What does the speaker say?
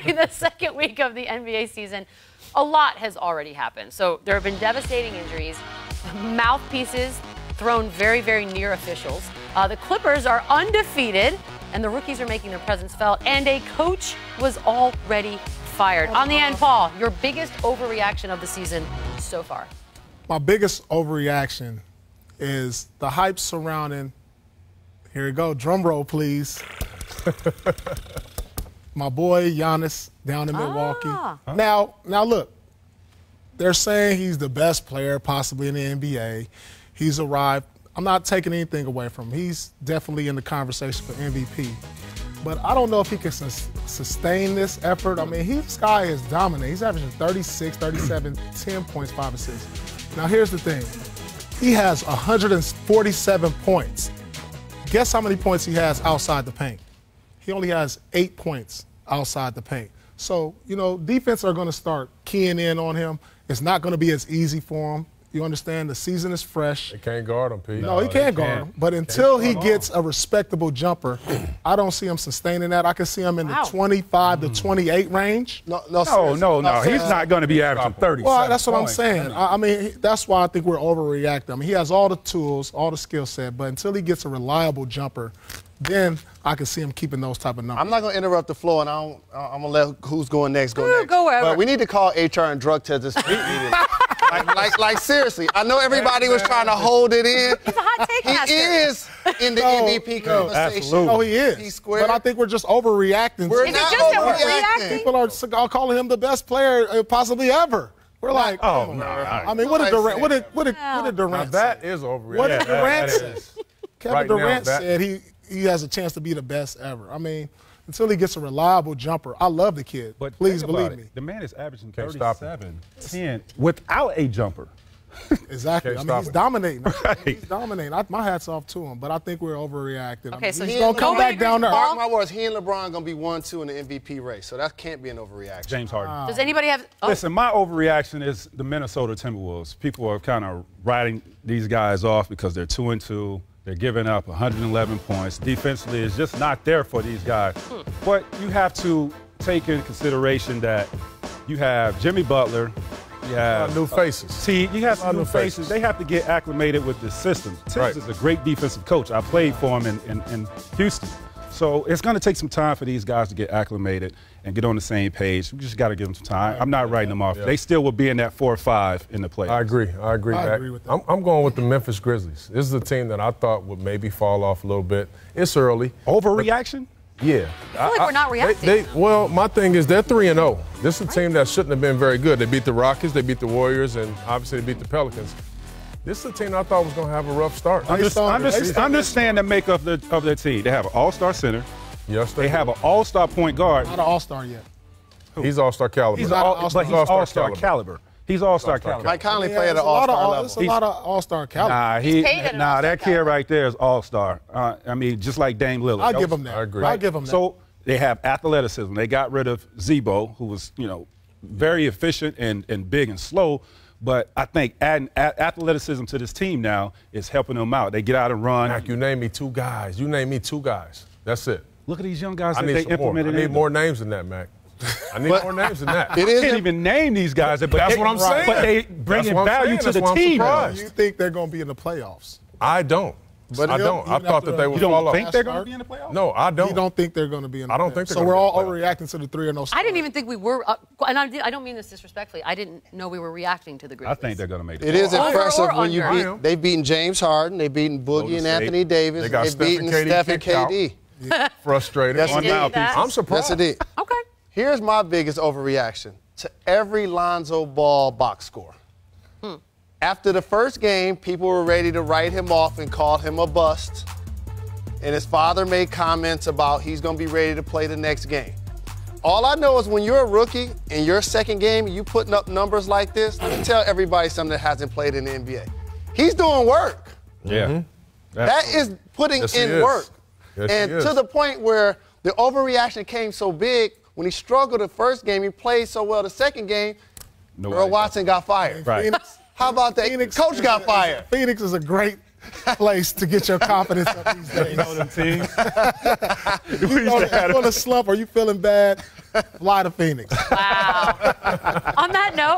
entering the second week of the NBA season, a lot has already happened. So there have been devastating injuries, mouthpieces thrown very, very near officials. The Clippers are undefeated, and the rookies are making their presence felt, and a coach was already fired. On the end, Paul, your biggest overreaction of the season so far? My biggest overreaction is the hype surrounding, here we go, drum roll, please. My boy Giannis down in Milwaukee. Now look, they're saying he's the best player possibly in the NBA. He's arrived. I'm not taking anything away from him. He's definitely in the conversation for MVP. But I don't know if he can sustain this effort. I mean, this guy is dominant. He's averaging 36, 37, 10 points, 5 assists. Now, here's the thing. He has 147 points. Guess how many points he has outside the paint? He only has 8 points outside the paint. So, defense are going to start keying in on him. It's not going to be as easy for him. You understand? The season is fresh. They can't guard him, Pete. No, he can't guard him. But until he gets a respectable jumper, I don't see him sustaining that. I can see him in the 25 to 28 range. No. He's not going to be averaging 30. Well, that's what I'm saying. I mean, that's why I think we're overreacting. I mean, he has all the tools, all the skill set, but until he gets a reliable jumper, then I can see him keeping those type of numbers. I'm not going to interrupt the flow, and I'm going to let who's going next go next. Go wherever. But we need to call HR and drug test this meeting. Like seriously. I know everybody was trying to hold it in. He's a hot take master. He is in the MVP conversation. Absolutely. No, he is. He's square. But I think we're just overreacting. We're Is not it just overreacting. People are calling him the best player possibly ever. We're like, oh, no. I mean, what did Durant? What did Durant say? That is overreacting. What did Durant say? Kevin Right Durant now, said he has a chance to be the best ever. I mean, until he gets a reliable jumper. I love the kid. But please think about believe it. me. The man is averaging Can't stop him. 37, 10 without a jumper. Exactly. Can't I mean, stop he's it. dominating. Right. He's dominating. My hat's off to him, but I think we're overreacting. Okay, so he's going to come back down there. Mark my words, he and LeBron going to be 1-2 in the MVP race, so that can't be an overreaction. James Harden. Does anybody have? Oh, Listen, my overreaction is the Minnesota Timberwolves. People are kind of writing these guys off because they're 2-2. They're giving up 111 points. Defensively, it's just not there for these guys. But you have to take into consideration that you have Jimmy Butler. You have new faces. You have some new faces. They have to get acclimated with the system. Tibbs is a great defensive coach. I played for him in Houston. So it's going to take some time for these guys to get acclimated and get on the same page. We just got to give them some time. I'm not writing them off. They still will be in that 4 or 5 in the playoffs. I agree. I agree with that. I'm going with the Memphis Grizzlies. This is a team that I thought would maybe fall off a little bit. It's early. Overreaction? Yeah. I feel like we're not reacting. Well, my thing is they're 3-0. This is a team that shouldn't have been very good. They beat the Rockets, they beat the Warriors, and obviously they beat the Pelicans. This is a team I thought was going to have a rough start. Understand the makeup of their team. They have an all-star center. Yes, They have an all-star point guard. Not an all-star yet. He's all-star caliber. He's all-star caliber. He's all-star caliber. Mike Conley played at an all-star level. It's a lot of all-star caliber. That kid right there is all-star. I mean, just like Dame Lillard. I'll give him that. I agree. I'll give him that. So they have athleticism. They got rid of Zebo, who was, very efficient and big and slow. But I think adding athleticism to this team now is helping them out. They get out and run. Mac, you name me 2 guys. You name me 2 guys. That's it. Look at these young guys I that need they some implemented. more. I need more names than that, Mac. I need more names than that. I can't even name these guys. But that's what I'm saying. But they bringing value to the team. Do you think they're going to be in the playoffs? I don't. But I don't. I thought that they would fall off. You don't think they're going to be in the playoffs? No, I don't. You don't think they're going to be in the playoffs? I don't think they're so going to we're be all in the playoffs. overreacting to the 3-0 start. I didn't even think we were, and I don't mean this disrespectfully. I didn't know we were reacting to the Grizzlies. I think they're going to make it. It is impressive when you under. beat. They've beaten James Harden. They've beaten Boogie and Anthony Davis. They got They've beaten Steph Steph and and KD. KD. Frustrated. Yes, indeed. I'm surprised. Yes, indeed. Okay. Here's my biggest overreaction to every Lonzo Ball box score. After the first game, people were ready to write him off and call him a bust. And his father made comments about he's going to be ready to play the next game. All I know is when you're a rookie in your second game, you putting up numbers like this, let me tell everybody something that hasn't played in the NBA. He's doing work. Yeah. That is putting in work. Yes, and to the point where the overreaction came so big, when he struggled the first game, he played so well the second game, Earl Watson got fired. Right. How about that? Coach got fired. Phoenix is a great place to get your confidence up these days. You know them teams. You're in a slump or you feeling bad, fly to Phoenix. Wow. On that note,